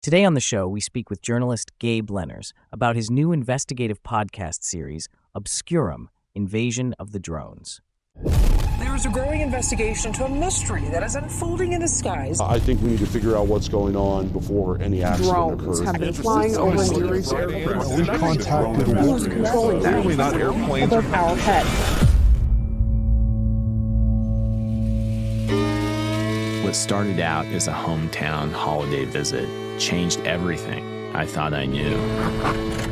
Today on the show, we speak with journalist Gabe Lenners about his new investigative podcast series, Obscurum, Invasion of the Drones. There is a growing investigation into a mystery that is unfolding in the skies. I think we need to figure out what's going on before any accident Drones occurs. have been flying over series airports. We contacted Who's controlling that? Clearly not airplanes. Above our head. What started out as a hometown holiday visit changed everything I thought I knew.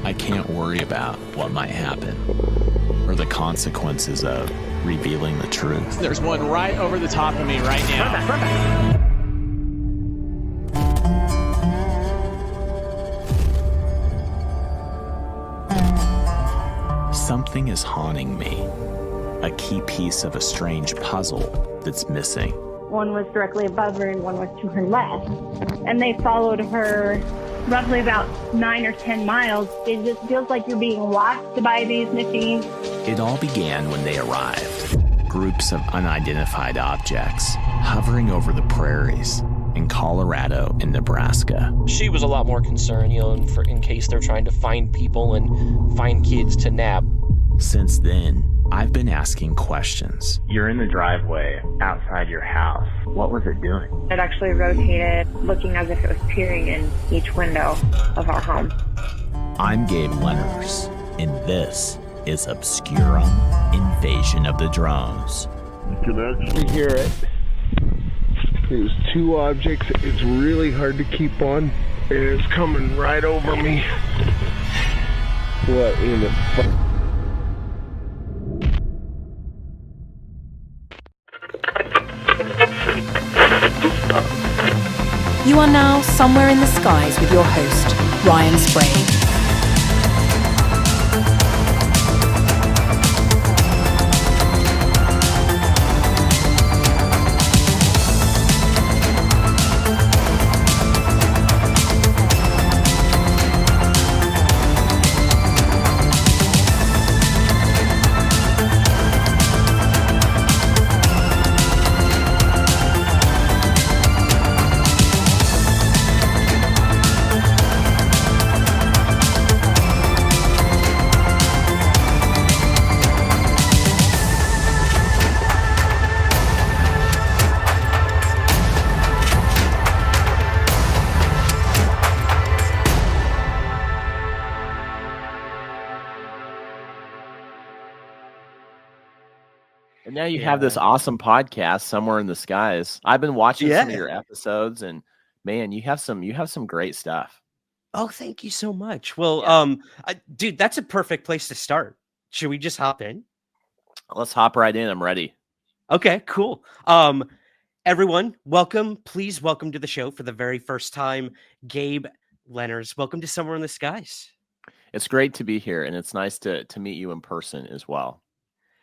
I can't worry about what might happen or the consequences of revealing the truth. There's one right over the top of me right now. Something is haunting me. A key piece of a strange puzzle that's missing. One was directly above her and one was to her left. And they followed her roughly about 9 or 10 miles. It just feels like you're being watched by these machines. It all began when they arrived. Groups of unidentified objects hovering over the prairies in Colorado and Nebraska. She was a lot more concerned, in case they're trying to find people and find kids to nab. Since then, I've been asking questions. You're in the driveway outside your house. What was it doing? It actually rotated, looking as if it was peering in each window of our home. I'm Gabe Lenners, and this is Obscurum, Invasion of the Drones. You can actually hear it. There's two objects. It's really hard to keep on. And it's coming right over me. What in the fuck? You are now somewhere in the skies with your host, Ryan Sprague. And now you have this awesome podcast, Somewhere in the Skies. I've been watching some of your episodes, and man, you have some great stuff. Oh, thank you so much. Well, dude, that's a perfect place to start. Should we just hop in? Let's hop right in. I'm ready. Okay, cool. Everyone, welcome. Please welcome to the show for the very first time, Gabe Lenners. Welcome to Somewhere in the Skies. It's great to be here, and it's nice to meet you in person as well.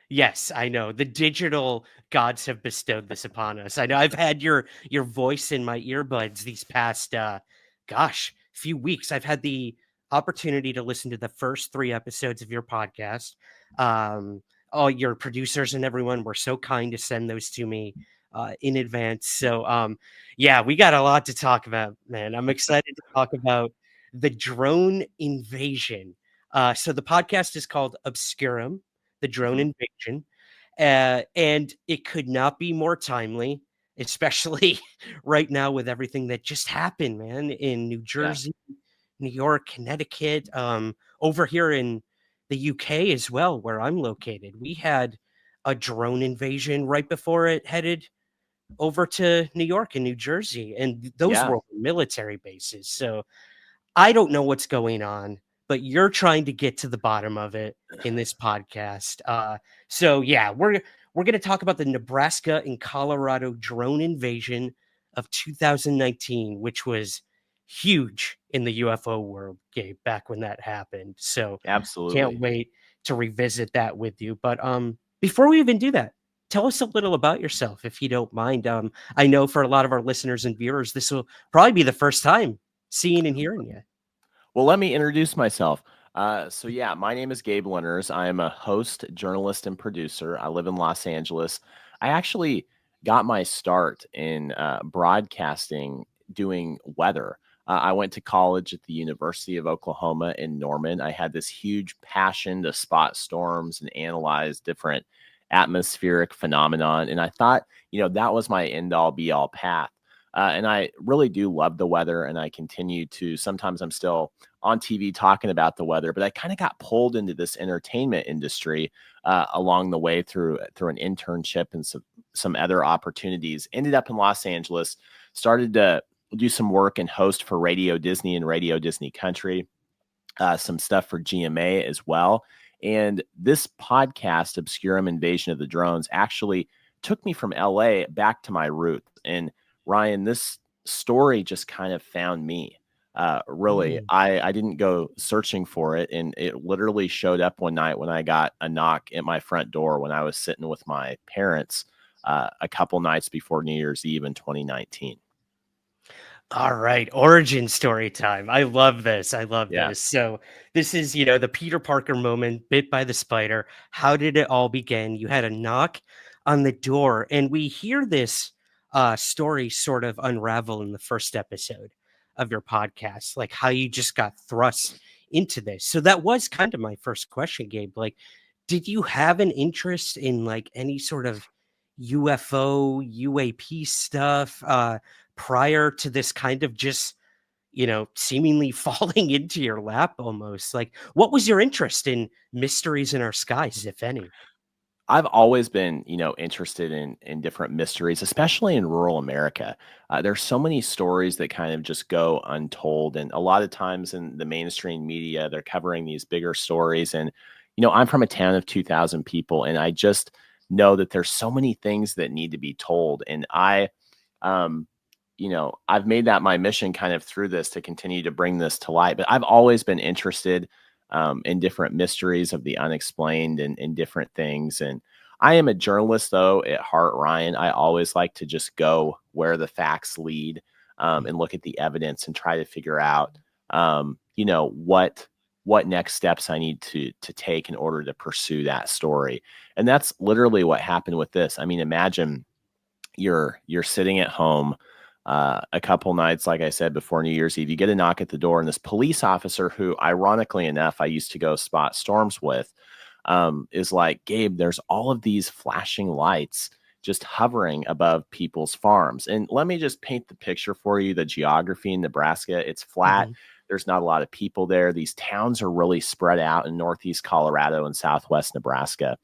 Yes, I know. The digital gods have bestowed this upon us. I know I've had your voice in my earbuds these past, few weeks. I've had the opportunity to listen to the first 3 episodes of your podcast. All your producers and everyone were so kind to send those to me in advance. So, we got a lot to talk about, man. I'm excited to talk about the drone invasion. So the podcast is called Obscurum, the drone invasion, and it could not be more timely, especially right now with everything that just happened, man, in New Jersey, New York, Connecticut, over here in the UK as well, where I'm located. We had a drone invasion right before it headed over to New York and New Jersey, and those were military bases. So I don't know what's going on, but you're trying to get to the bottom of it in this podcast. We're going to talk about the Nebraska and Colorado drone invasion of 2019, which was huge in the UFO world, Gabe, back when that happened. So absolutely can't wait to revisit that with you. But before we even do that, tell us a little about yourself, if you don't mind. I know for a lot of our listeners and viewers, this will probably be the first time seeing and hearing you. Well, let me introduce myself. My name is Gabe Lenners. I am a host, journalist, and producer. I live in Los Angeles. I actually got my start in broadcasting doing weather. I went to college at the University of Oklahoma in Norman. I had this huge passion to spot storms and analyze different atmospheric phenomenon. And I thought, that was my end all be all path. And I really do love the weather, and I continue to. Sometimes I'm still on TV talking about the weather, but I kind of got pulled into this entertainment industry along the way through an internship and some other opportunities. Ended up in Los Angeles, started to do some work and host for Radio Disney and Radio Disney Country, some stuff for GMA as well. And this podcast, Obscurum Invasion of the Drones, actually took me from LA back to my roots. And Ryan, this story just kind of found me. Really, I didn't go searching for it, and it literally showed up one night when I got a knock at my front door when I was sitting with my parents a couple nights before New Year's Eve in 2019. All right, origin story time. I love this. This. So this is, the Peter Parker moment, bit by the spider. How did it all begin? You had a knock on the door, and we hear this story sort of unravel in the first episode of your podcast, like how you just got thrust into this. So that was kind of my first question, Gabe. Like, did you have an interest in like any sort of UFO, UAP stuff prior to this kind of just, seemingly falling into your lap almost? Like, what was your interest in mysteries in our skies, if any? I've always been, interested in different mysteries, especially in rural America. There's so many stories that kind of just go untold. And a lot of times in the mainstream media, they're covering these bigger stories. And, I'm from a town of 2,000 people, and I just know that there's so many things that need to be told. And I've made that my mission kind of through this to continue to bring this to light. But I've always been interested in different mysteries of the unexplained and different things. And I am a journalist, though, at heart, Ryan. I always like to just go where the facts lead and look at the evidence and try to figure out, what next steps I need to take in order to pursue that story. And that's literally what happened with this. I mean, imagine you're sitting at home a couple nights, like I said, before New Year's Eve. You get a knock at the door, and this police officer, who ironically enough I used to go spot storms with, is like, Gabe, there's all of these flashing lights just hovering above people's farms. And let me just paint the picture for you. The geography in Nebraska, it's flat. There's not a lot of people there. These towns are really spread out in northeast Colorado and southwest Nebraska.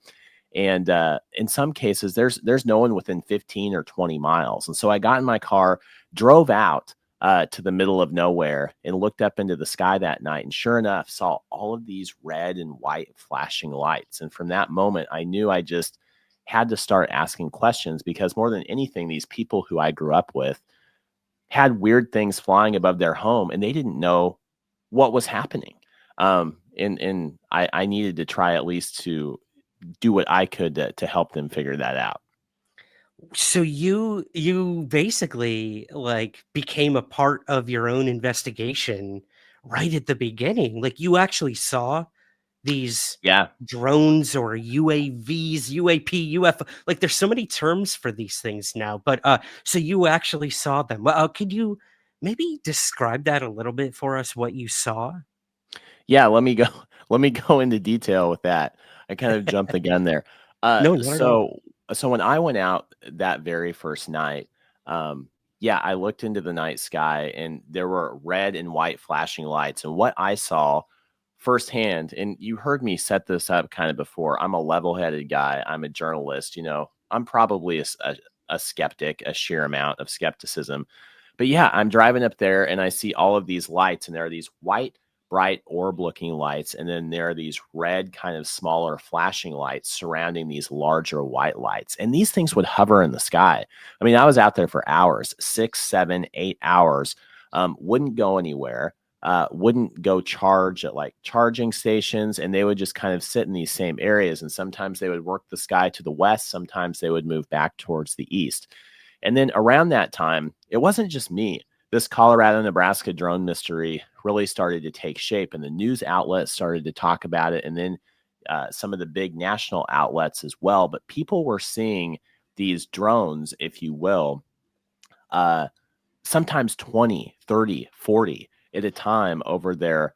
And in some cases, there's no one within 15 or 20 miles. And so I got in my car, drove out to the middle of nowhere, and looked up into the sky that night. And sure enough, saw all of these red and white flashing lights. And from that moment, I knew I just had to start asking questions, because more than anything, these people who I grew up with had weird things flying above their home, and they didn't know what was happening. And I needed to try at least to do what I could to help them figure that out. So you basically like became a part of your own investigation right at the beginning. Like, you actually saw these drones or UAVs, UAP, UFO. Like, there's so many terms for these things now. But so you actually saw them. Could you maybe describe that a little bit for us, what you saw? Yeah, let me go into detail with that. I kind of jumped the gun there. No, not at all. So when I went out that very first night, I looked into the night sky, and there were red and white flashing lights. And what I saw firsthand, and you heard me set this up kind of before, I'm a level-headed guy. I'm a journalist. I'm probably a skeptic, a sheer amount of skepticism. But yeah, I'm driving up there, and I see all of these lights, and there are these white, bright orb-looking lights, and then there are these red, kind of smaller flashing lights surrounding these larger white lights. And these things would hover in the sky. I mean, I was out there for hours, 6, 7, 8 hours, wouldn't go anywhere, wouldn't go charge at like charging stations, and they would just kind of sit in these same areas. And sometimes they would work the sky to the west, sometimes they would move back towards the east. And then around that time, it wasn't just me. This Colorado-Nebraska drone mystery really started to take shape, and the news outlets started to talk about it, and then some of the big national outlets as well. But people were seeing these drones, if you will, sometimes 20, 30, 40 at a time over their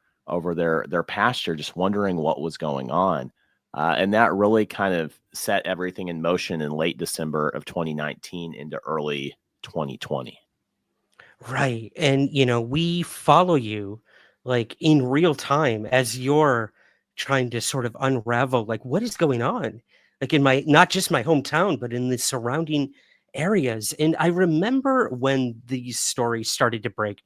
pasture, just wondering what was going on. And that really kind of set everything in motion in late December of 2019 into early 2020. Right. And, we follow you like in real time as you're trying to sort of unravel like what is going on, like in not just my hometown, but in the surrounding areas. And I remember when these stories started to break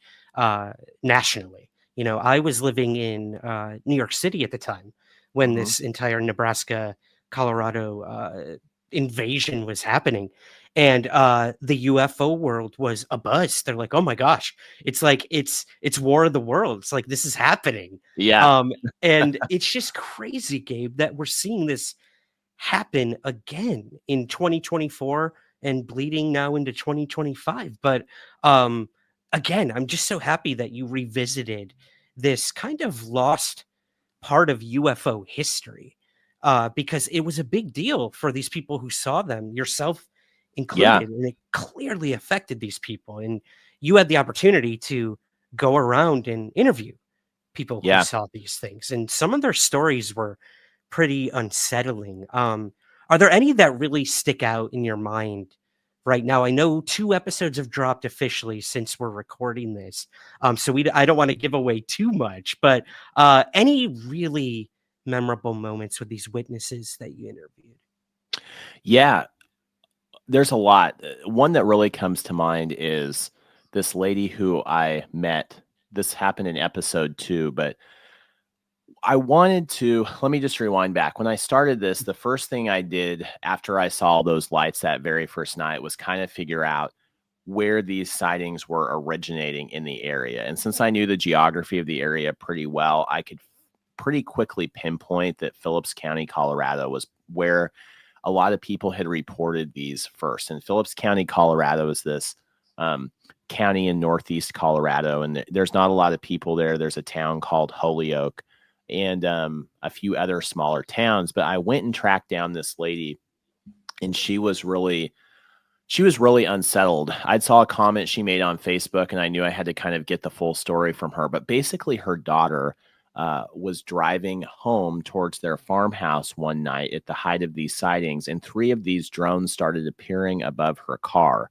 nationally. I was living in New York City at the time when this entire Nebraska, Colorado invasion was happening. And the UFO world was abuzz. They're like, oh my gosh, it's like it's War of the Worlds. It's like this is happening. Yeah. And it's just crazy, Gabe, that we're seeing this happen again in 2024 and bleeding now into 2025. But again, I'm just so happy that you revisited this kind of lost part of UFO history, because it was a big deal for these people who saw them, yourself included, and it clearly affected these people. And you had the opportunity to go around and interview people who saw these things, and some of their stories were pretty unsettling. Are there any that really stick out in your mind right now? I know 2 episodes have dropped officially since we're recording this, so I don't want to give away too much, but any really memorable moments with these witnesses that you interviewed? Yeah, there's a lot. One that really comes to mind is this lady who I met. This happened in episode 2, but let me just rewind back. When I started this, the first thing I did after I saw those lights that very first night was kind of figure out where these sightings were originating in the area. And since I knew the geography of the area pretty well, I could pretty quickly pinpoint that Phillips County, Colorado was where a lot of people had reported these first. And Phillips County, Colorado is this county in northeast Colorado, and there's not a lot of people there. There's a town called Holyoke and a few other smaller towns. But I went and tracked down this lady, and she was really unsettled. I saw a comment she made on Facebook, and I knew I had to kind of get the full story from her. But basically, her daughter was driving home towards their farmhouse one night at the height of these sightings, and 3 of these drones started appearing above her car.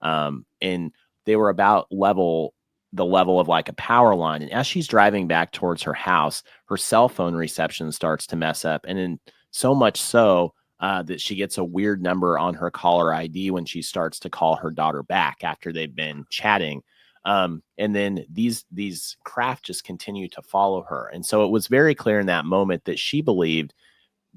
And they were about the level of like a power line. And as she's driving back towards her house, her cell phone reception starts to mess up. And in so much so that she gets a weird number on her caller ID when she starts to call her daughter back after they've been chatting. And then these craft just continue to follow her. And so it was very clear in that moment that she believed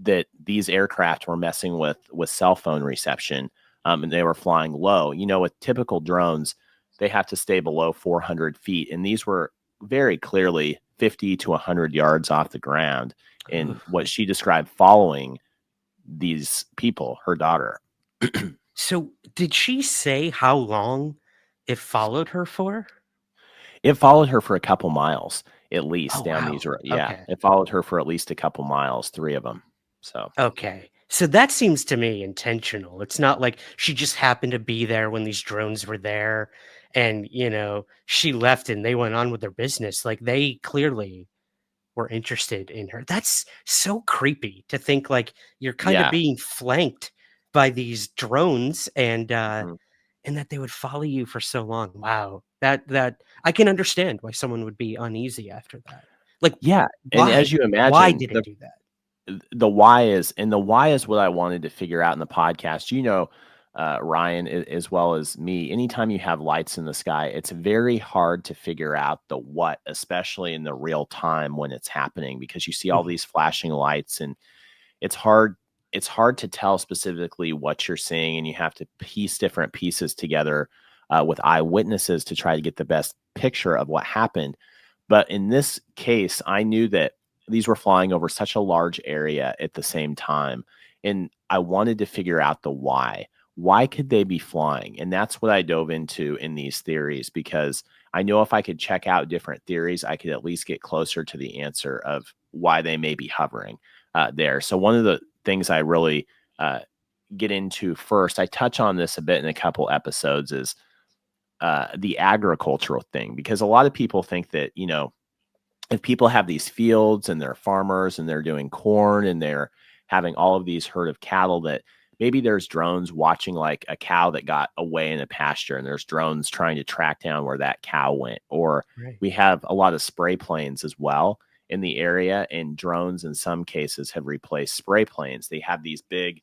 that these aircraft were messing with cell phone reception, and they were flying low. With typical drones, they have to stay below 400 feet. And these were very clearly 50 to 100 yards off the ground. And what she described following these people, her daughter. So did she say how long it followed her for? It followed her for a couple miles, at least down these roads. Yeah. Okay. It followed her for at least a couple miles, 3 of them. So, okay. So that seems to me intentional. It's not like she just happened to be there when these drones were there and, she left and they went on with their business. Like they clearly were interested in her. That's so creepy to think like you're kind of being flanked by these drones and that they would follow you for so long. Wow. That I can understand why someone would be uneasy after that. Like, yeah. Why? And as you imagine, why did it do that? The why is what I wanted to figure out in the podcast. Ryan, as well as me, anytime you have lights in the sky, it's very hard to figure out the what, especially in the real time when it's happening, because you see all these flashing lights and it's hard to tell specifically what you're seeing, and you have to piece different pieces together with eyewitnesses to try to get the best picture of what happened. But in this case, I knew that these were flying over such a large area at the same time, and I wanted to figure out the why. Why could they be flying? And that's what I dove into in these theories, because I know if I could check out different theories, I could at least get closer to the answer of why they may be hovering there. So one of the things I really get into first, I touch on this a bit in a couple episodes, is the agricultural thing, because a lot of people think that, if people have these fields and they're farmers and they're doing corn and they're having all of these herd of cattle, that maybe there's drones watching like a cow that got away in a pasture and there's drones trying to track down where that cow went. Or we have a lot of spray planes as well in the area, and drones in some cases have replaced spray planes. They have these big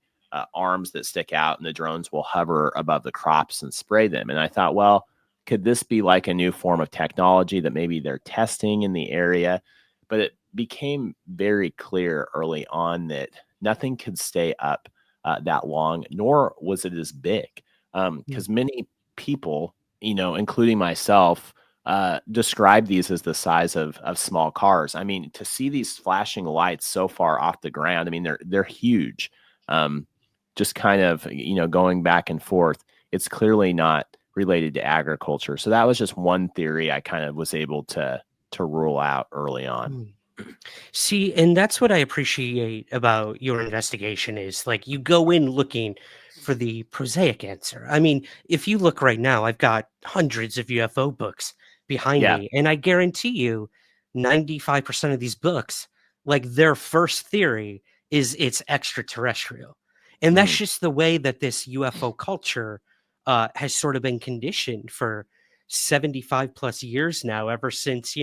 arms that stick out, and the drones will hover above the crops and spray them. And I thought, well, could this be like a new form of technology that maybe they're testing in the area? But it became very clear early on that nothing could stay up that long, nor was it as big. Because many people, including myself, describe these as the size of small cars. I mean, to see these flashing lights so far off the ground, I mean, they're huge. Just kind of, going back and forth. It's clearly not related to agriculture. So that was just one theory I kind of was able to rule out early on. See, and that's what I appreciate about your investigation is like you go in looking for the prosaic answer. I mean, if you look right now, I've got hundreds of UFO books behind me, and I guarantee you 95% of these books, like their first theory is it's extraterrestrial. And that's just the way that this UFO culture has sort of been conditioned for 75 plus years now, ever since,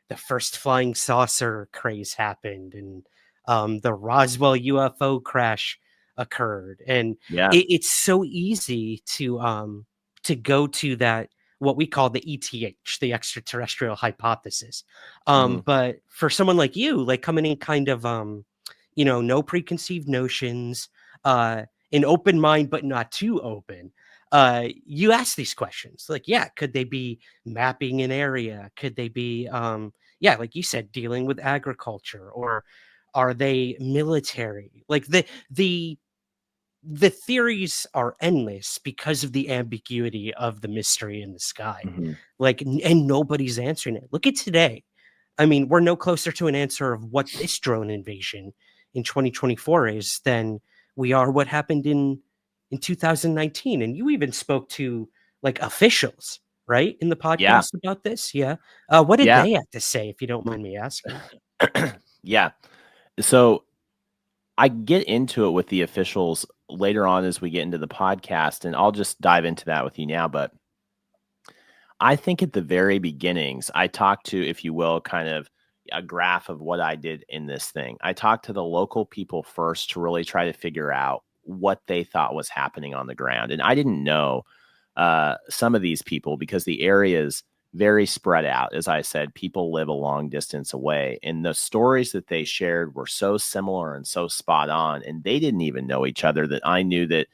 the first flying saucer craze happened and the Roswell UFO crash occurred. And it's so easy to go to that, what we call the ETH, the extraterrestrial hypothesis. But for someone like you, like coming in kind of, no preconceived notions, an open mind, but not too open. You ask these questions like, could they be mapping an area? Could they be, like you said, dealing with agriculture, or are they military? Like the theories are endless because of the ambiguity of the mystery in the sky. Like, and nobody's answering it. Look at today. I mean, we're no closer to an answer of what this drone invasion in 2024 is than we are what happened in 2019. And you even spoke to like officials, right, in the podcast about this. What did they have to say, if you don't mind me asking? So I get into it with the officials later on as we get into the podcast, and I'll just dive into that with you now. But I think at the very beginnings, I talked to, if you will, kind of a graph of what I did in this thing. I talked to the local people first to really try to figure out what they thought was happening on the ground. And I didn't know some of these people because the area is very spread out. As I said, people live a long distance away, and the stories that they shared were so similar and so spot on. And they didn't even know each other, that I knew that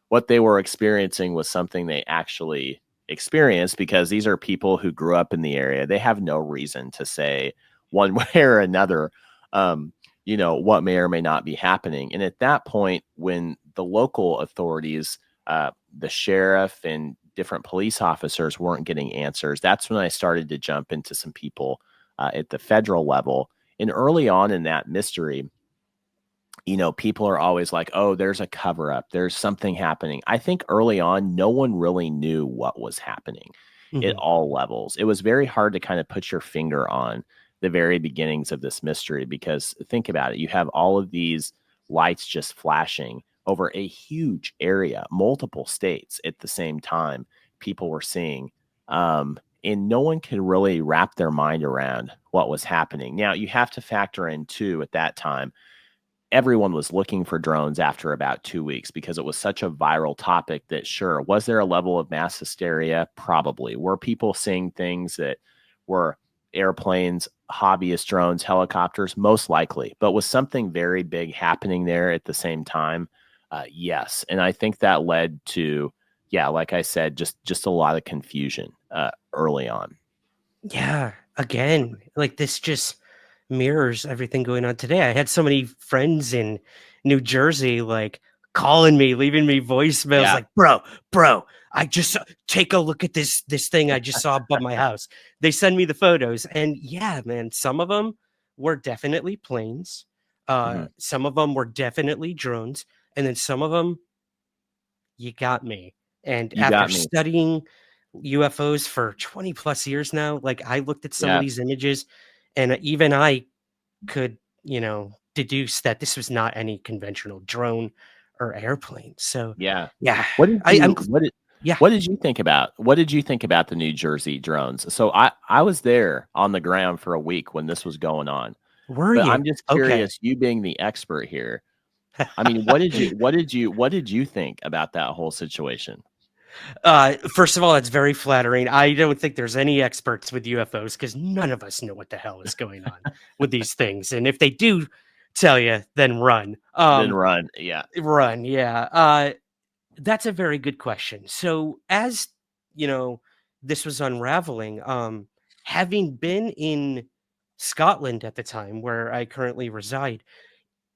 what they were experiencing was something they actually experienced, because these are people who grew up in the area. They have no reason to say one way or another, what may or may not be happening. And at that point, when the local authorities, the sheriff and different police officers weren't getting answers, that's when I started to jump into some people at the federal level. And early on in that mystery, people are always like, oh, there's a cover up, there's something happening. I think early on, no one really knew what was happening at all levels. It was very hard to kind of put your finger on the very beginnings of this mystery, because think about it. You have all of these lights just flashing over a huge area, multiple states at the same time. People were seeing, and no one could really wrap their mind around what was happening. Now, you have to factor in too, at that time, everyone was looking for drones after about 2 weeks, because it was such a viral topic that, sure, was there a level of mass hysteria? Probably. Were people seeing things that were airplanes, hobbyist drones, helicopters? Most likely. But was something very big happening there at the same time? Yes. And I think that led to, like I said, just a lot of confusion early on. Yeah. Again, like this just mirrors everything going on today. I had so many friends in New Jersey, like calling me, leaving me voicemails, like, bro, I just take a look at this thing I just saw above my house. They send me the photos, and man, some of them were definitely planes. Some of them were definitely drones, and then some of them, you got me. And after studying UFOs for 20 plus years now. Like I looked at some of Yeah. these images and even I could, deduce that this was not any conventional drone or airplane. So Yeah. yeah, What did I'm you yeah. what did you think about the New Jersey drones? So I was there on the ground for a week when this was going on. Were But you? I'm just Okay. curious, you being the expert here, I mean, what did you think about that whole situation? First of all, that's very flattering. I don't think there's any experts with UFOs because none of us know what the hell is going on with these things. And if they do tell you, then run. Then run. Yeah. Run. Yeah. That's a very good question. So as this was unraveling, having been in Scotland at the time where I currently reside,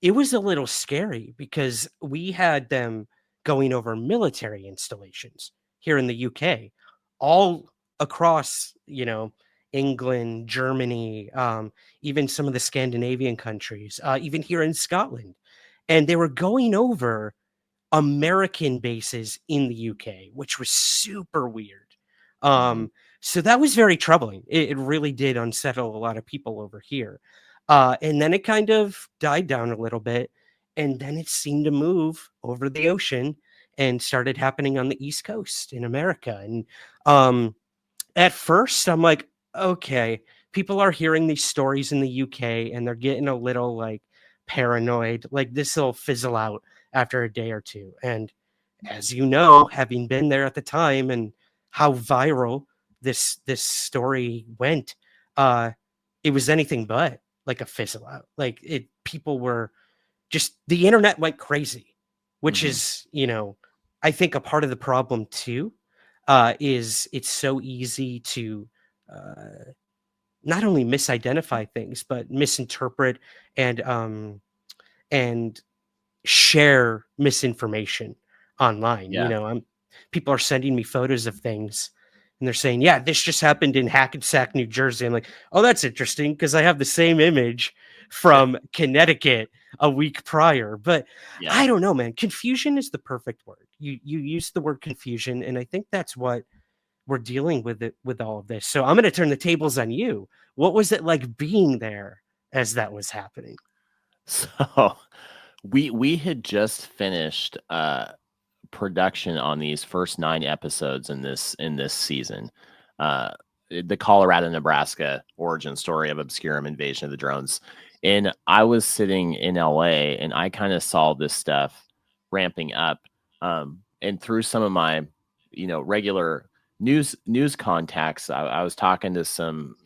it was a little scary because we had them going over military installations here in the UK, all across, England, Germany, even some of the Scandinavian countries, even here in Scotland. And they were going over American bases in the UK, which was super weird. Mhm. So that was very troubling. It really did unsettle a lot of people over here. And then it kind of died down a little bit. And then it seemed to move over the ocean and started happening on the East Coast in America. And at first, I'm like, okay, people are hearing these stories in the UK and they're getting a little like paranoid. Like this will fizzle out after a day or two. And as you know, having been there at the time and how viral this story went, it was anything but like a fizzle out. Like people were just the internet went crazy, which Mhm. is, I think a part of the problem too, is it's so easy to not only misidentify things but misinterpret and share misinformation online. Yeah. People are sending me photos of things and they're saying, yeah, this just happened in Hackensack, New Jersey. I'm like, oh, that's interesting because I have the same image from Connecticut a week prior. But Yeah. I don't know, man. Confusion is the perfect word. You use the word confusion, and I think that's what we're dealing with it with all of this. So I'm going to turn the tables on you. What was it like being there as that was happening? So we had just finished production on these first 9 episodes in this season. The Colorado Nebraska origin story of Obscurum, Invasion of the Drones. And I was sitting in LA and I kind of saw this stuff ramping up. And through some of my, regular news contacts, I was talking to some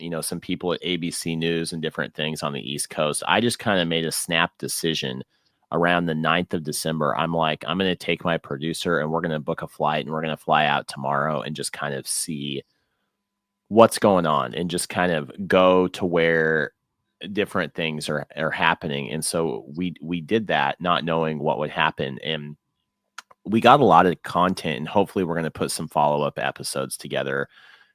people at ABC News and different things on the East Coast. I just kind of made a snap decision around the 9th of December. I'm like, I'm going to take my producer and we're going to book a flight and we're going to fly out tomorrow and just kind of see what's going on and just kind of go to where different things are happening. And so we did that not knowing what would happen. And we got a lot of content and hopefully we're going to put some follow-up episodes together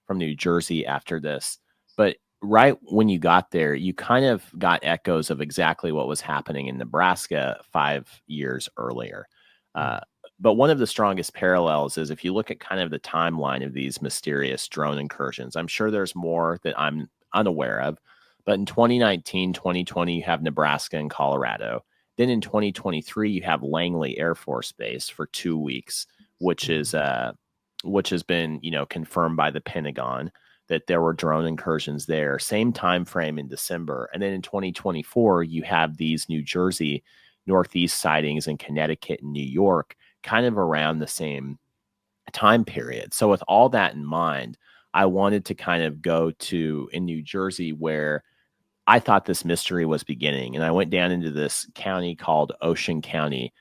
from New Jersey after this. But right when you got there, you kind of got echoes of exactly what was happening in Nebraska 5 years earlier. But one of the strongest parallels is if you look at kind of the timeline of these mysterious drone incursions, I'm sure there's more that I'm unaware of. But in 2019, 2020, you have Nebraska and Colorado. Then in 2023, you have Langley Air Force Base for 2 weeks, which has been, confirmed by the Pentagon that there were drone incursions there. Same time frame in December. And then in 2024, you have these New Jersey Northeast sightings in Connecticut and New York, kind of around the same time period. So with all that in mind, I wanted to kind of go to in New Jersey where I thought this mystery was beginning. And I went down into this county called Ocean County,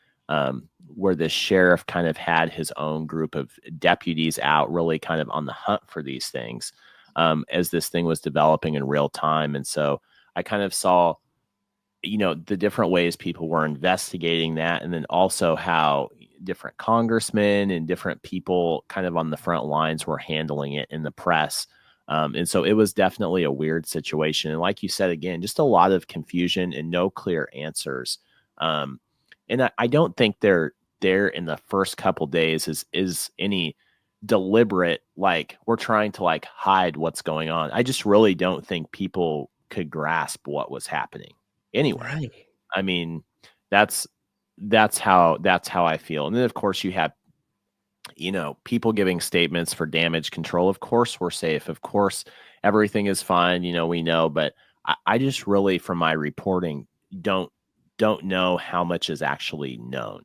where the sheriff kind of had his own group of deputies out really kind of on the hunt for these things as this thing was developing in real time. And so I kind of saw, the different ways people were investigating that. And then also how different congressmen and different people kind of on the front lines were handling it in the press. And so it was definitely a weird situation. And like you said, again, just a lot of confusion and no clear answers. And I don't think they're there in the first couple days is any deliberate, like we're trying to like hide what's going on. I just really don't think people could grasp what was happening anyway. Right. I mean, that's how I feel. And then of course you have, people giving statements for damage control. Of course we're safe. Of course everything is fine. We know, but I just really, from my reporting, don't know how much is actually known.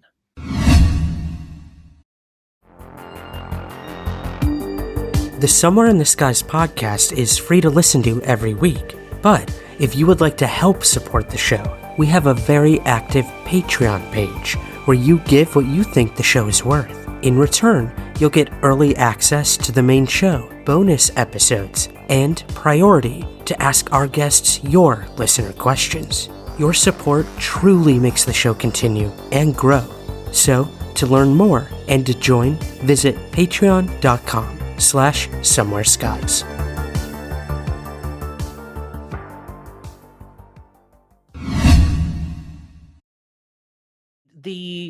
The Somewhere in the Skies podcast is free to listen to every week, but if you would like to help support the show, we have a very active Patreon page where you give what you think the show is worth. In return, you'll get early access to the main show, bonus episodes, and priority to ask our guests your listener questions. Your support truly makes the show continue and grow. So, to learn more and to join, visit patreon.com/somewhereskies.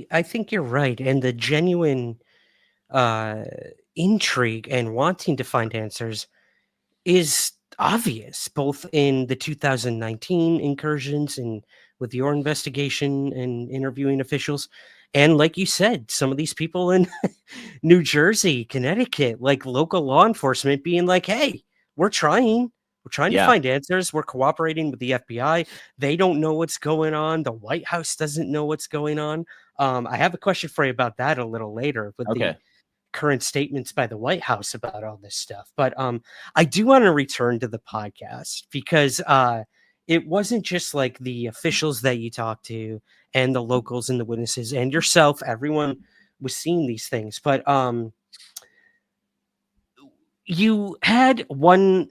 I think you're right, and the genuine intrigue and wanting to find answers is obvious, both in the 2019 incursions and with your investigation and interviewing officials, and like you said, some of these people in New Jersey, Connecticut, like local law enforcement being like, hey, we're trying to find answers. We're cooperating with the FBI. They don't know what's going on. The White House doesn't know what's going on. I have a question for you about that a little later with the current statements by the White House about all this stuff. But I do want to return to the podcast because it wasn't just like the officials that you talked to and the locals and the witnesses and yourself. Everyone was seeing these things, but you had one.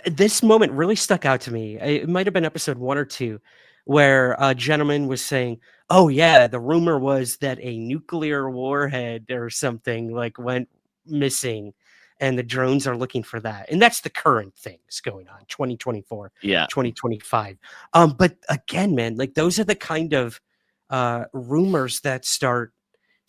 This moment really stuck out to me. It might have been episode 1 or 2 where a gentleman was saying, oh yeah, the rumor was that a nuclear warhead or something like went missing and the drones are looking for that. And that's the current things going on, 2024, 2025. But again, man, like those are the kind of rumors that start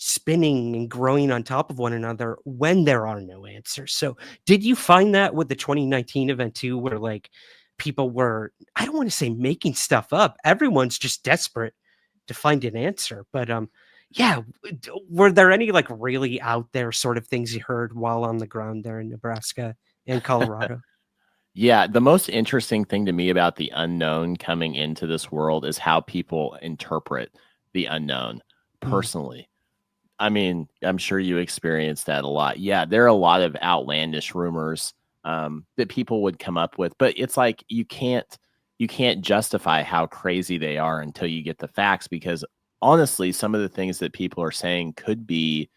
spinning and growing on top of one another when there are no answers. So did you find that with the 2019 event too, where like people were, I don't want to say making stuff up, everyone's just desperate to find an answer, but yeah, were there any like really out there sort of things you heard while on the ground there in Nebraska and Colorado? Yeah, the most interesting thing to me about the unknown coming into this world is how people interpret the unknown personally. I mean, I'm sure you experienced that a lot. Yeah, there are a lot of outlandish rumors that people would come up with, but it's like you can't justify how crazy they are until you get the facts, because honestly, some of the things that people are saying could be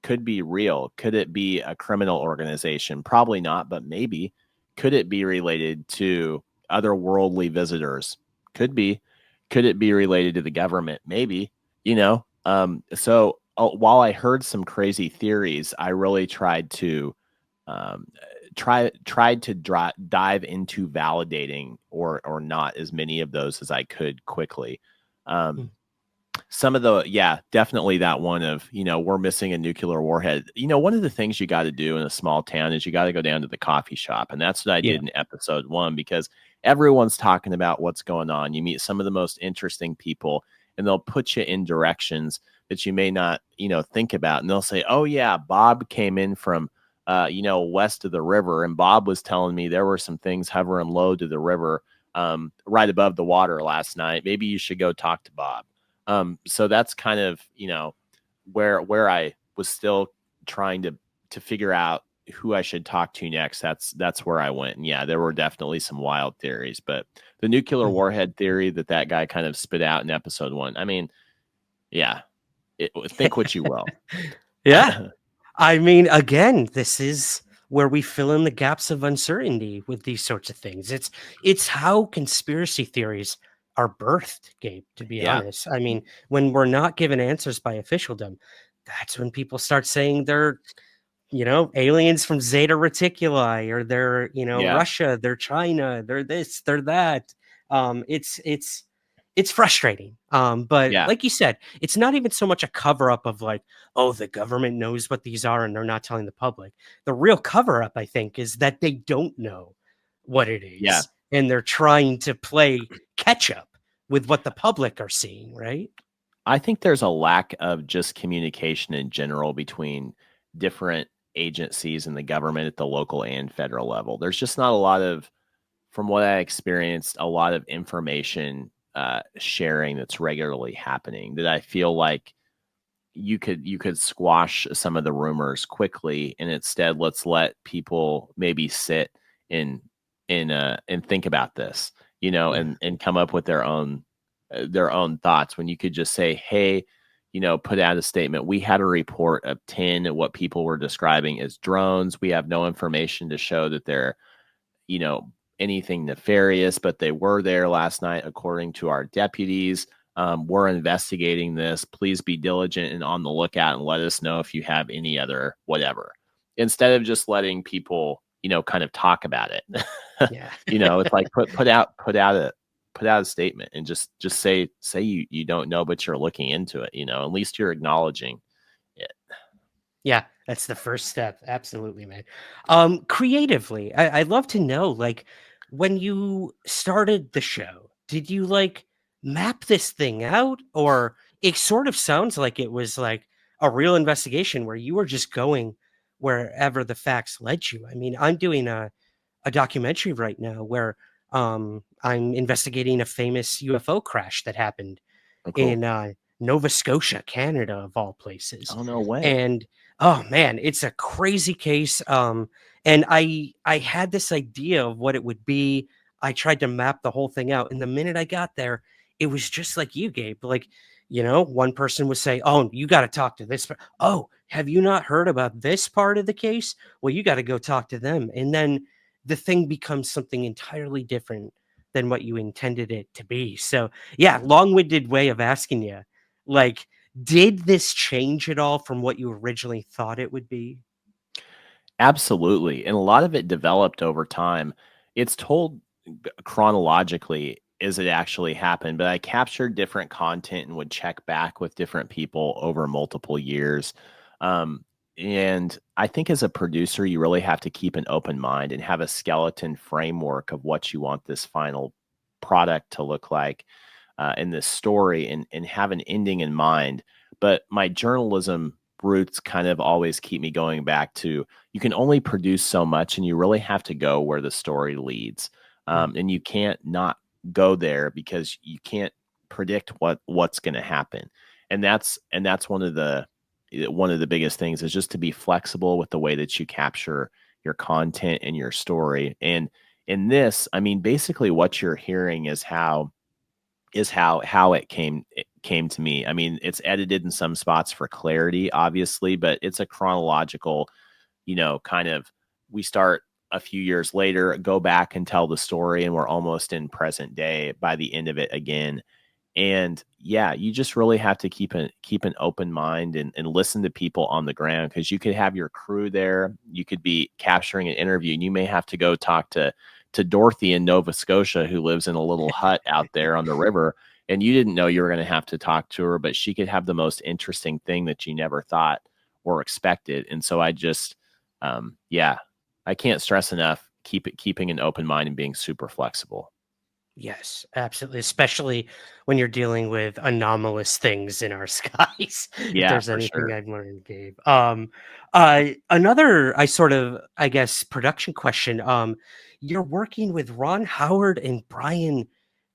real. Could it be a criminal organization? Probably not, but maybe. Could it be related to otherworldly visitors? Could be. Could it be related to the government? Maybe. So while I heard some crazy theories, I really tried to dive into validating or not as many of those as I could quickly. Some of definitely that one of, we're missing a nuclear warhead. One of the things you got to do in a small town is you got to go down to the coffee shop. And that's what I did in episode 1, because everyone's talking about what's going on. You meet some of the most interesting people and they'll put you in directions that you may not, think about. And they'll say, oh yeah, Bob came in from, west of the river. And Bob was telling me there were some things hovering low to the river, right above the water last night. Maybe you should go talk to Bob. So that's kind of, where I was still trying to figure out who I should talk to next. That's where I went. And yeah, there were definitely some wild theories, but the nuclear warhead theory that guy kind of spit out in episode 1. I mean, yeah, think what you will. Yeah. I mean, again, this is where we fill in the gaps of uncertainty with these sorts of things. It's how conspiracy theories are birthed, Gabe, to be honest. I mean, when we're not given answers by officialdom, that's when people start saying they're, aliens from Zeta Reticuli, or they're, Russia, they're China, they're this, they're that. It's it's frustrating. But Yeah. like you said, it's not even so much a cover up of like, oh, the government knows what these are and they're not telling the public. The real cover up, I think, is that they don't know what it is. Yeah. And they're trying to play catch up with what the public are seeing, right? I think there's a lack of just communication in general between different agencies and the government at the local and federal level. There's just not a lot of, from what I experienced, a lot of information sharing that's regularly happening, that I feel like you could squash some of the rumors quickly, and instead let's let people maybe sit and think about this, and come up with their own thoughts, when you could just say, hey, put out a statement. We had a report of 10 what people were describing as drones. We have no information to show that they're, anything nefarious, but they were there last night, according to our deputies. We're investigating this. Please be diligent and on the lookout, and let us know if you have any other whatever. Instead of just letting people, kind of talk about it. Yeah. It's like put out a statement and just say you don't know, but you're looking into it. At least you're acknowledging it. Yeah, that's the first step. Absolutely, man. Creatively, I'd love to know, like, when you started the show, did you like map this thing out, or it sort of sounds like it was like a real investigation where you were just going wherever the facts led you? I mean, I'm doing a documentary right now where I'm investigating a famous UFO crash that happened in Nova Scotia, Canada, of all places. Oh, no way. And oh man, it's a crazy case. And I had this idea of what it would be. I tried to map the whole thing out, and the minute I got there, it was just like you, Gabe. Like, one person would say, "Oh, you got to talk to this. Oh, have you not heard about this part of the case? Well, you got to go talk to them." And then the thing becomes something entirely different than what you intended it to be. So, yeah, long-winded way of asking you, like, did this change at all from what you originally thought it would be? Absolutely. And a lot of it developed over time. It's told chronologically as it actually happened, but I captured different content and would check back with different people over multiple years. And I think as a producer, you really have to keep an open mind and have a skeleton framework of what you want this final product to look like in this story, and have an ending in mind. But my journalism roots kind of always keep me going back to, you can only produce so much, and you really have to go where the story leads. And you can't not go there, because you can't predict what's going to happen. And that's one of the biggest things, is just to be flexible with the way that you capture your content and your story. And in this, I mean, basically what you're hearing is how it came to me. I mean, it's edited in some spots for clarity, obviously, but it's a chronological, kind of, we start a few years later, go back and tell the story, and we're almost in present day by the end of it again. And yeah, you just really have to keep an open mind and listen to people on the ground, because you could have your crew there. You could be capturing an interview, and you may have to go talk to Dorothy in Nova Scotia, who lives in a little hut out there on the river, and you didn't know you were going to have to talk to her, but she could have the most interesting thing that you never thought or expected. And so I just, I can't stress enough, keeping an open mind and being super flexible. Yes, absolutely. Especially when you're dealing with anomalous things in our skies. Yeah, If there's for anything sure. I've learned, Gabe. Another, I guess, production question. You're working with Ron Howard and Brian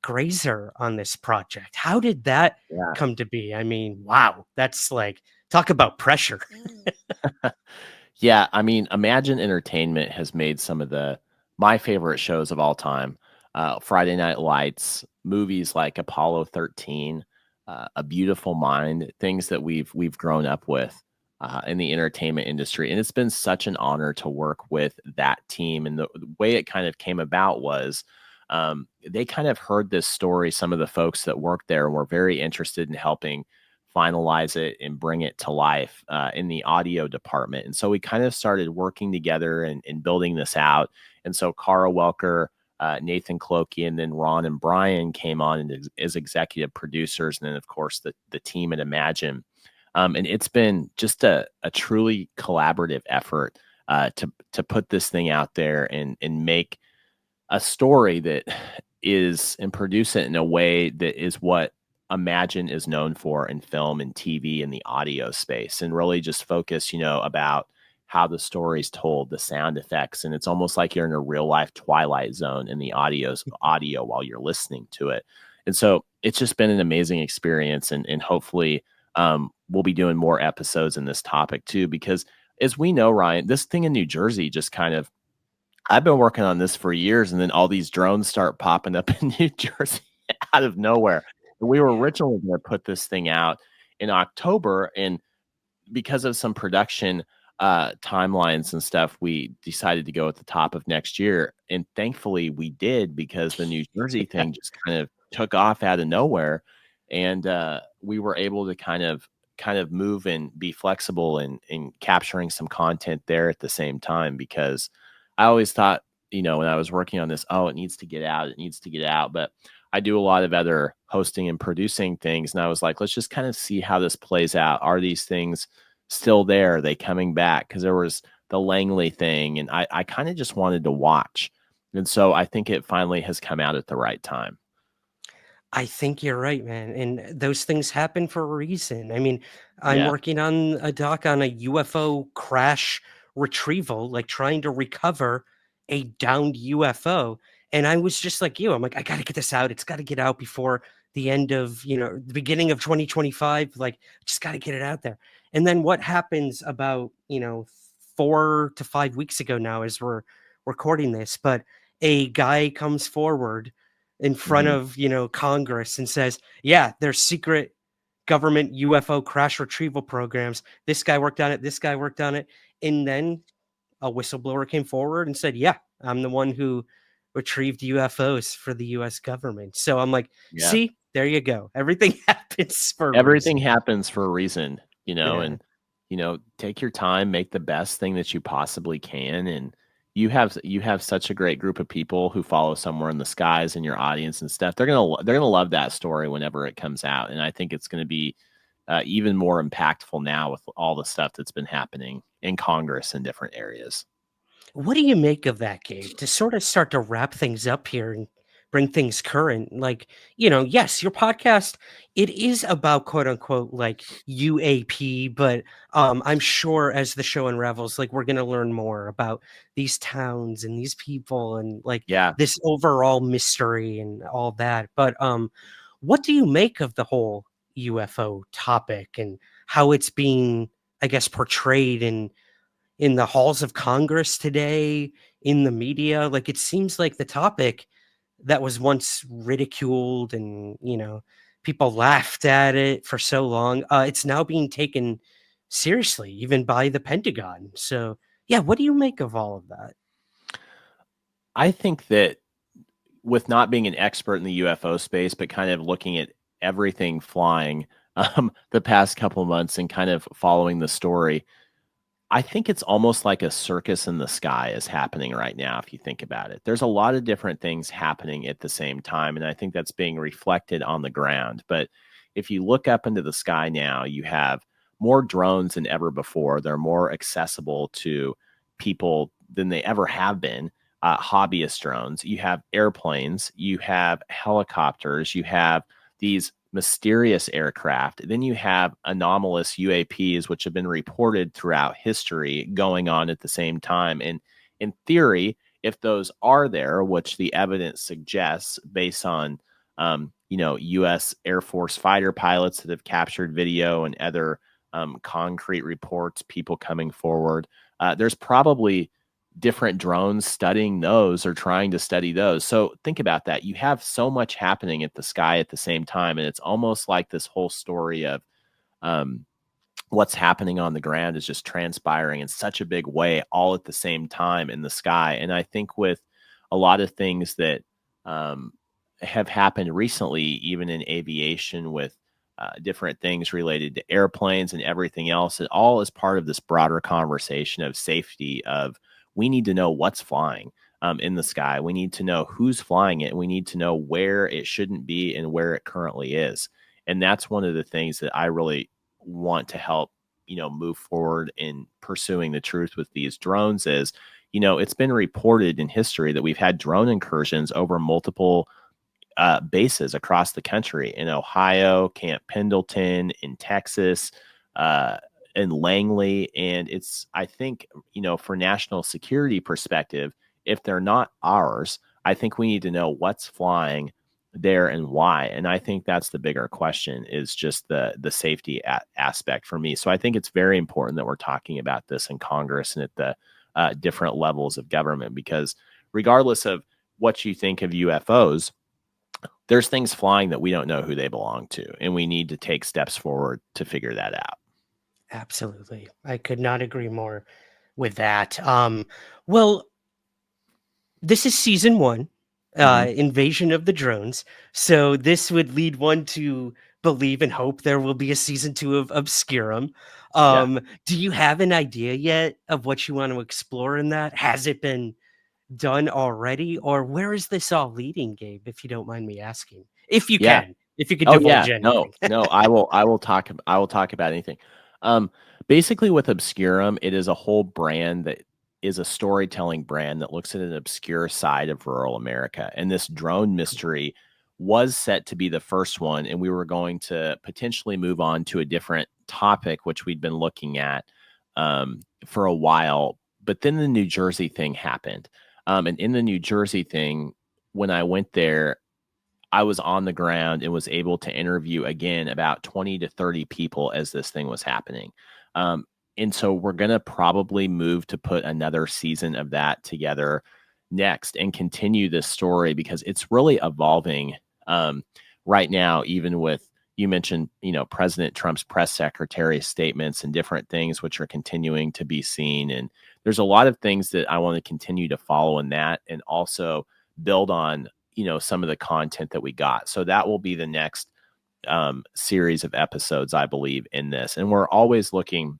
Grazer on this project. How did that come to be? I mean, wow, that's like, talk about pressure. Yeah, I mean, Imagine Entertainment has made some of my favorite shows of all time. Friday Night Lights, movies like Apollo 13, A Beautiful Mind, things that we've grown up with in the entertainment industry. And it's been such an honor to work with that team. And the way it kind of came about was they kind of heard this story. Some of the folks that worked there were very interested in helping finalize it and bring it to life in the audio department. And so we kind of started working together and building this out. And so Cara Welker, Nathan Clokey, and then Ron and Brian came on as executive producers, and then of course the team at Imagine. And it's been just a truly collaborative effort to put this thing out there and make a story that is, and produce it in a way that is what Imagine is known for in film and TV and the audio space, and really just focus, about how the story's told, the sound effects, and it's almost like you're in a real life Twilight Zone in the audio while you're listening to it. And so it's just been an amazing experience, and hopefully we'll be doing more episodes in this topic too, because as we know, Ryan, this thing in New Jersey just kind of, I've been working on this for years, and then all these drones start popping up in New Jersey out of nowhere. And we were originally going to put this thing out in October, and because of some production timelines and stuff, we decided to go at the top of next year. And thankfully we did, because the New Jersey thing just kind of took off out of nowhere. And we were able to kind of move and be flexible in capturing some content there at the same time, because I always thought, when I was working on this, it needs to get out. But I do a lot of other hosting and producing things, and I was like, let's just kind of see how this plays out. Are these things still there? Are they coming back? Because there was the Langley thing, and I kind of just wanted to watch. And so I think it finally has come out at the right time. I think you're right, man. And those things happen for a reason. I mean, I'm working on a doc on a UFO crash retrieval, like trying to recover a downed UFO. And I was just like you. I'm like, I got to get this out. It's got to get out before the end of, the beginning of 2025. Like, just got to get it out there. And then what happens about, 4 to 5 weeks ago now, as we're recording this, but a guy comes forward in front of, Congress and says, yeah, there's secret government UFO crash retrieval programs. This guy worked on it. This guy worked on it. And then a whistleblower came forward and said, yeah, I'm the one who retrieved UFOs for the US government. So I'm like, see, there you go. Everything happens for a reason, and, take your time, make the best thing that you possibly can. And you have such a great group of people who follow Somewhere in the Skies in your audience and stuff. They're going to love that story whenever it comes out. And I think it's going to be even more impactful now with all the stuff that's been happening in Congress in different areas. What do you make of that, Gabe? To sort of start to wrap things up here and bring things current, like, yes, your podcast, it is about quote unquote like UAP, but I'm sure as the show unravels, like, we're going to learn more about these towns and these people and this overall mystery and all that. But what do you make of the whole UFO topic and how it's being, I guess, portrayed in the halls of Congress today, in the media? Like, it seems like the topic that was once ridiculed and, people laughed at it for so long, it's now being taken seriously, even by the Pentagon. So, what do you make of all of that? I think that with not being an expert in the UFO space, but kind of looking at everything flying the past couple of months and kind of following the story, I think it's almost like a circus in the sky is happening right now. If you think about it, there's a lot of different things happening at the same time. And I think that's being reflected on the ground. But if you look up into the sky now, you have more drones than ever before. They're more accessible to people than they ever have been. Hobbyist drones, you have airplanes, you have helicopters, you have these mysterious aircraft. Then you have anomalous UAPs, which have been reported throughout history going on at the same time. And in theory, if those are there, which the evidence suggests based on, U.S. Air Force fighter pilots that have captured video and other concrete reports, people coming forward, there's probably different drones studying those or trying to study those. So think about that. You have so much happening at the sky at the same time. And it's almost like this whole story of what's happening on the ground is just transpiring in such a big way all at the same time in the sky. And I think with a lot of things that have happened recently, even in aviation with different things related to airplanes and everything else, it all is part of this broader conversation of safety, of we need to know what's flying. in the sky. We need to know who's flying it. We need to know where it shouldn't be and where it currently is. And that's one of the things that I really want to help, move forward in pursuing the truth with these drones is, it's been reported in history that we've had drone incursions over multiple bases across the country, in Ohio, Camp Pendleton, in Texas, in Langley. And it's, I think, for national security perspective, if they're not ours, I think we need to know what's flying there and why. And I think that's the bigger question, is just the safety aspect for me. So I think it's very important that we're talking about this in Congress and at the different levels of government, because regardless of what you think of UFOs, there's things flying that we don't know who they belong to, and we need to take steps forward to figure that out. Absolutely. I could not agree more with that. Well, this is season 1, Invasion of the Drones. So this would lead one to believe and hope there will be a season 2 of Obscurum. Do you have an idea yet of what you want to explore in that? Has it been done already, or where is this all leading, Gabe, if you don't mind me asking? If you can, if you could divulge anything. No, I will talk about anything. Basically with Obscurum, it is a whole brand that is a storytelling brand that looks at an obscure side of rural America. And this drone mystery was set to be the first one, and we were going to potentially move on to a different topic, which we'd been looking at for a while. But then the New Jersey thing happened. And in the New Jersey thing, when I went there, I was on the ground and was able to interview again about 20 to 30 people as this thing was happening. And so we're going to probably move to put another season of that together next and continue this story, because it's really evolving right now, even with, you mentioned, President Trump's press secretary statements and different things, which are continuing to be seen. And there's a lot of things that I want to continue to follow in that, and also build on, some of the content that we got. So that will be the next series of episodes, I believe, in this. And we're always looking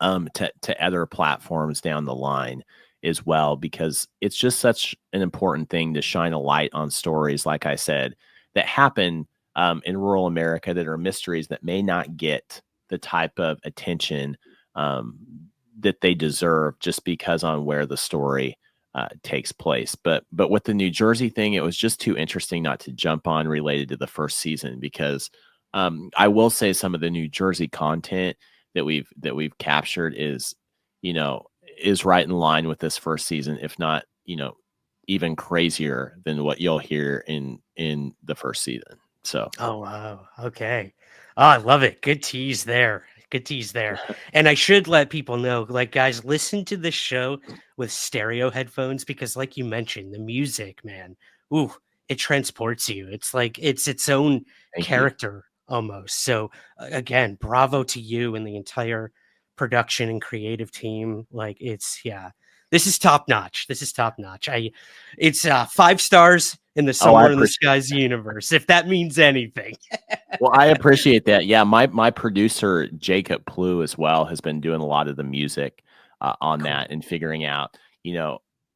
to other platforms down the line as well, because it's just such an important thing to shine a light on stories, like I said, that happen in rural America, that are mysteries that may not get the type of attention that they deserve, just because on where the story takes place. But with the New Jersey thing, it was just too interesting not to jump on related to the first season, because I will say some of the New Jersey content that we've captured is right in line with this first season, if not, even crazier than what you'll hear in the first season. So, oh wow, okay, I love it. Good tease there. And I should let people know, like, guys, listen to this show with stereo headphones, because, like you mentioned, the music, man, ooh, it transports you. It's like it's its own character almost. So again, bravo to you and the entire production and creative team. Like, this is top notch. It's 5 stars in the Somewhere in the Skies universe, if that means anything. Well, I appreciate that. Yeah, my producer Jacob Plew as well has been doing a lot of the music on that, and figuring out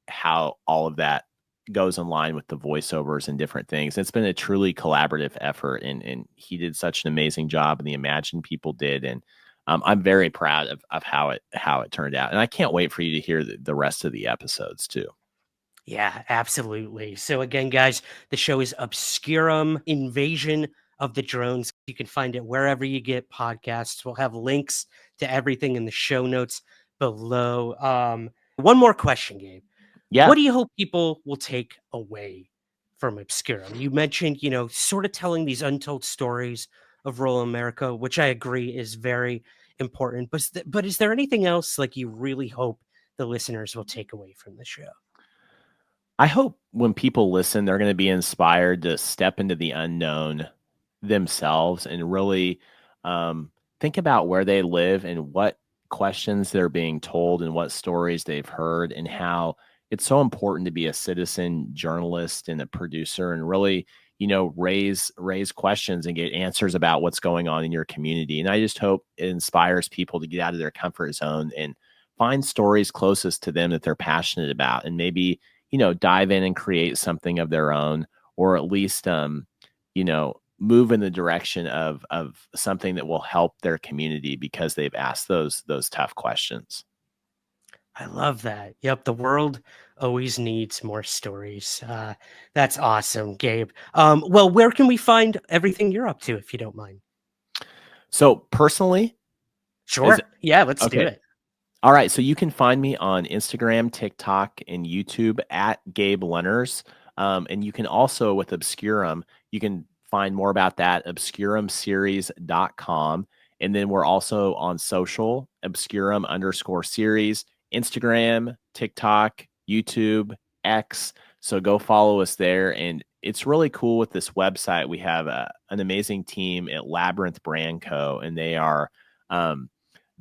how all of that goes in line with the voiceovers and different things. It's been a truly collaborative effort, and he did such an amazing job, and the Imagine people did, and I'm very proud of how it turned out, and I can't wait for you to hear the rest of the episodes too. Yeah, absolutely. So again, guys, the show is Obscurum, Invasion of the Drones. You can find it wherever you get podcasts. We'll have links to everything in the show notes below. One more question, Gabe. Yeah. What do you hope people will take away from Obscurum? You mentioned, sort of telling these untold stories of rural America, which I agree is very important. But is there anything else, like, you really hope the listeners will take away from the show? I hope when people listen, they're going to be inspired to step into the unknown themselves, and really think about where they live and what questions they're being told and what stories they've heard, and how it's so important to be a citizen journalist and a producer, and really, raise questions and get answers about what's going on in your community. And I just hope it inspires people to get out of their comfort zone and find stories closest to them that they're passionate about, and maybe, dive in and create something of their own, or at least, move in the direction of something that will help their community because they've asked those tough questions. I love that. Yep, the world always needs more stories. That's awesome, Gabe. Well, where can we find everything you're up to, if you don't mind? So personally, sure. Yeah, let's do it. All right. So you can find me on Instagram, TikTok, and YouTube at Gabe Lenners. And you can also, with Obscurum, you can find more about that, obscurumseries.com. And then we're also on social, obscurum_series, Instagram, TikTok, YouTube, X. So go follow us there. And it's really cool with this website. We have an amazing team at Labyrinth Brand Co. And they are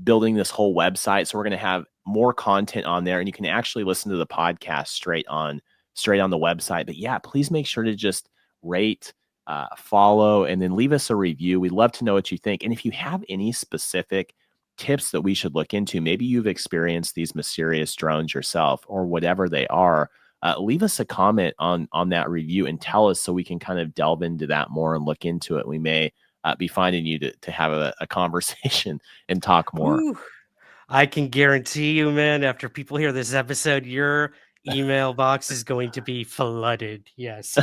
building this whole website. So we're going to have more content on there, and you can actually listen to the podcast straight on the website. But yeah, please make sure to just rate, follow, and then leave us a review. We'd love to know what you think. And if you have any specific tips that we should look into, maybe you've experienced these mysterious drones yourself or whatever they are, leave us a comment on that review and tell us so we can kind of delve into that more and look into it. We may be finding you to have a conversation and talk more. Ooh, I can guarantee you, man, after people hear this episode, your email box is going to be flooded. Yes.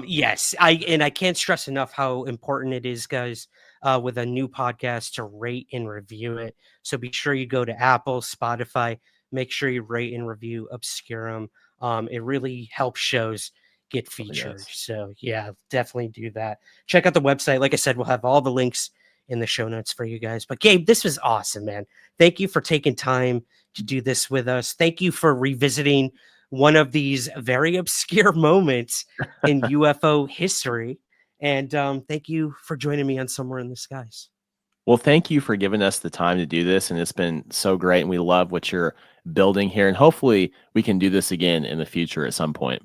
Yes. I can't stress enough how important it is, guys, with a new podcast to rate and review it. So be sure you go to Apple, Spotify, make sure you rate and review Obscurum. It really helps shows get featured. Yes. So yeah, definitely do that. Check out the website. Like I said, we'll have all the links in the show notes for you guys. But Gabe, this was awesome, man. Thank you for taking time to do this with us. Thank you for revisiting one of these very obscure moments in UFO history. And thank you for joining me on Somewhere in the Skies. Well, thank you for giving us the time to do this. And it's been so great. And we love what you're building here. And hopefully we can do this again in the future at some point.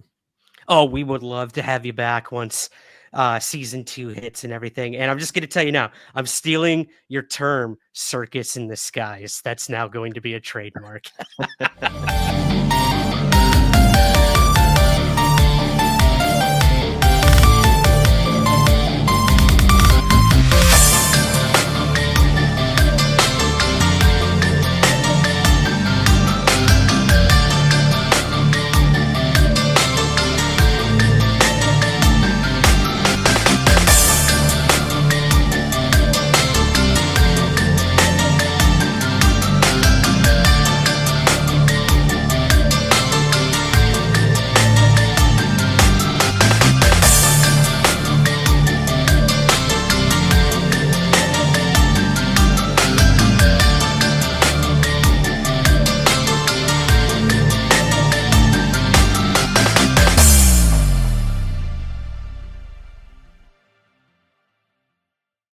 Oh, we would love to have you back once season 2 hits and everything. And I'm just going to tell you now, I'm stealing your term, circus in the skies. That's now going to be a trademark.